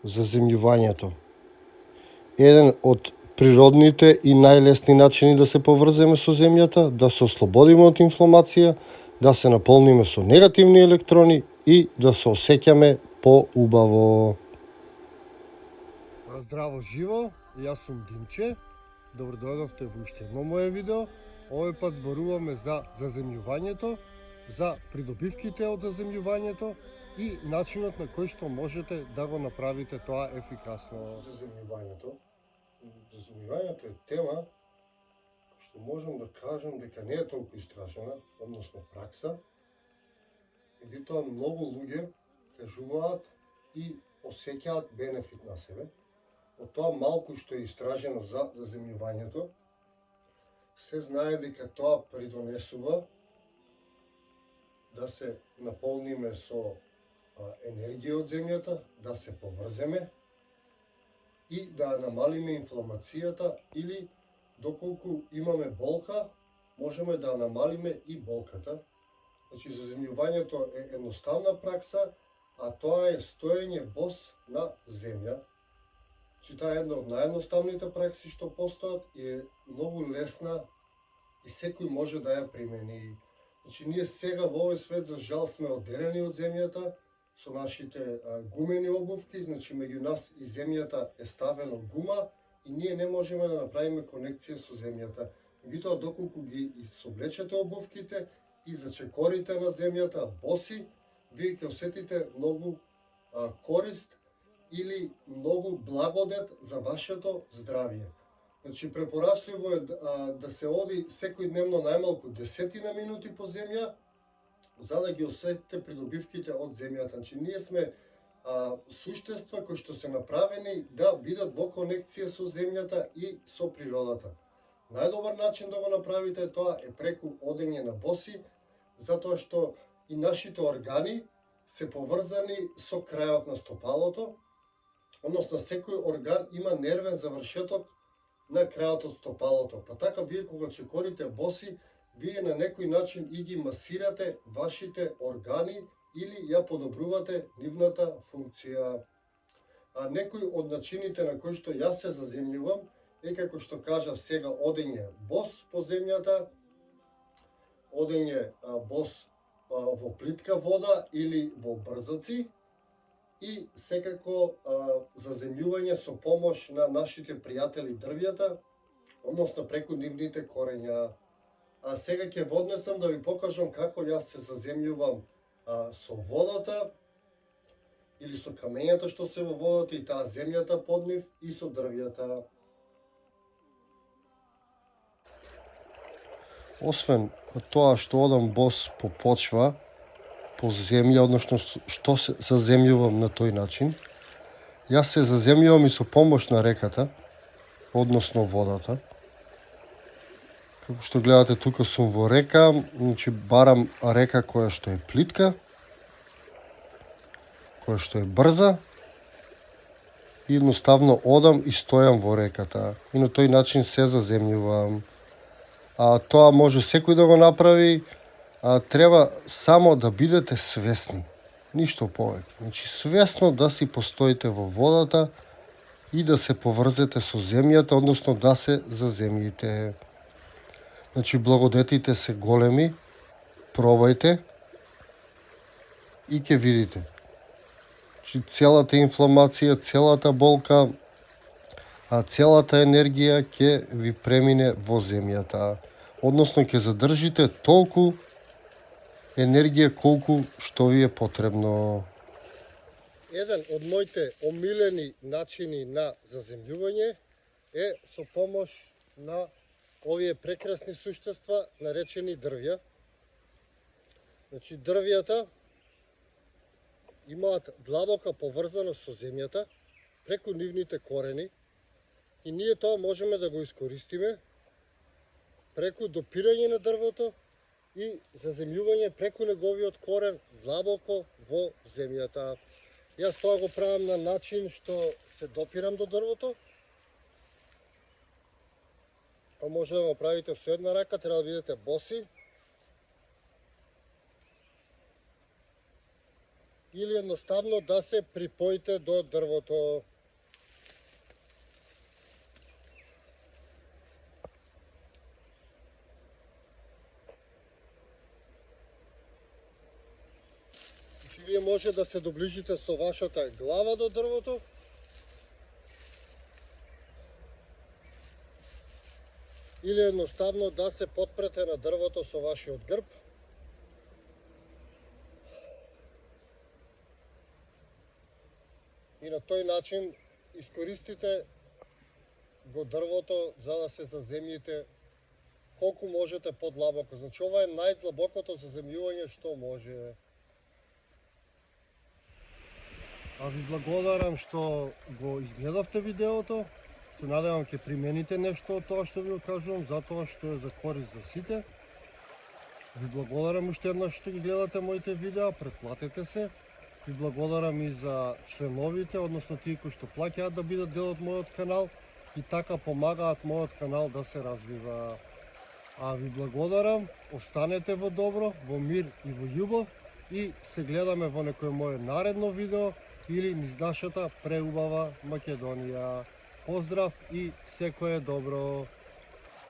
заземјувањето. Еден од природните и најлесни начини да се поврземе со земјата, да се ослободиме од инфламација, да се наполниме со негативни електрони и да се осеќаме поубаво. Здраво живо, јас сум Димче. Добро дојдовте во уште едно моје видео. Овој пат зборуваме за заземјувањето, за придобивките од заземјувањето и начинот на кој што можете да го направите тоа ефикасно. Заземјувањето е тема што можам да кажам дека не е толку истражена, односно пракса. Меѓутоа многу луѓе кажуваат и осеќаат бенефит на себе. Од тоа малку што е истражено за заземјувањето, се знае дека тоа придонесува да се наполниме со енергија од земјата, да се поврземе и да намалиме инфламацијата или доколку имаме болка, можеме да намалиме и болката. Значи, заземјувањето е едноставна пракса, а тоа е стоење бос на земја. Значи, таа е една од наједноставните пракси што постојат и е многу лесна и секој може да ја примени. Значи, ние сега во овој свет за жал сме одделени од земјата со нашите гумени обувки, значи меѓу нас и земјата е ставено гума и ние не можеме да направиме конекција со земјата. Меѓутоа, доколку ги соблечете обувките и зачекорите на земјата боси, вие ќе осетите многу корист или многу благодет за вашето здравје. Значи, препорачливо е да се оди секој дневно најмалку 10 минути по земја, за да ги осетите придобивките од земјата. Значи, ние сме суштества кои што се направени да бидат во конекција со земјата и со природата. Најдобар начин да го направите тоа е преку одење на боси, затоа што и нашите органи се поврзани со крајот на стопалото, односно секој орган има нервен завршеток на крајот од стопалото. Па така вие кога чекорите боси, вие на некој начин и ги масирате вашите органи или ја подобрувате нивната функција. Некој од начините на кои што јас се заземјувам е, како што кажав сега, одење бос по земјата, одење бос во плитка вода или во брзаци и секако заземјување со помош на нашите пријатели дрвјата, односно преку нивните корења. А сега ќе воднесам да ви покажам како јас се заземјувам со водата или со камењата што се во водата и таа земјата под нив и со дрвјата. Освен тоа што одам бос по почва, по земја, односно што се заземјувам на тој начин, јас се заземјувам и со помош на реката, односно водата. Како што гледате, тука сум во река, значи барам река која што е плитка, која што е брза, и едноставно одам и стојам во реката. И на тој начин се заземјувам. Тоа може секој да го направи, треба само да бидете свесни. Ништо повеќе. Значи, свесно да си постоите во водата и да се поврзете со земјата, односно да се заземјите. Значи, благодетите се големи, пробајте и ќе видите. Значи, целата инфламација, целата болка, целата енергија ќе ви премине во земјата. Односно, ќе задржите толку енергија колку што ви е потребно. Еден од моите омилени начини на заземјување е со помош на овие прекрасни суштества наречени дрвја. Значи, дрвјата имаат длабока поврзаност со земјата преку нивните корени и ние тоа можеме да го искористиме преку допирање на дрвото и заземјување преку неговиот корен длабоко во земјата. Јас тоа го правам на начин што се допирам до дрвото. Може да го правите со една рака, треба да бидете боси. или едноставно да се припоите до дрвото. Вие може да се доближите со вашата глава до дрвото. Или едноставно да се потпрете на дрвото со вашиот грб. И на тој начин искористите го дрвото за да се заземјите колку можете подлабоко. Значи ова е најдлабокото заземјување што може. А ви благодарам што го изгледавте видеото. Се надевам ќе примените нешто од тоа што ви го кажувам, затоа што е за корист за сите. Ви благодарам уште еднаш што ги гледате моите видеа, претплатете се. Ви благодарам и за членовите, односно тие кои што плаќаат да бидат дел од мојот канал и така помагаат мојот канал да се развива. А ви благодарам, останете во добро, во мир и во љубов и се гледаме во некој моје наредно видео или низ нашата преубава Македонија. Поздрав и секое добро!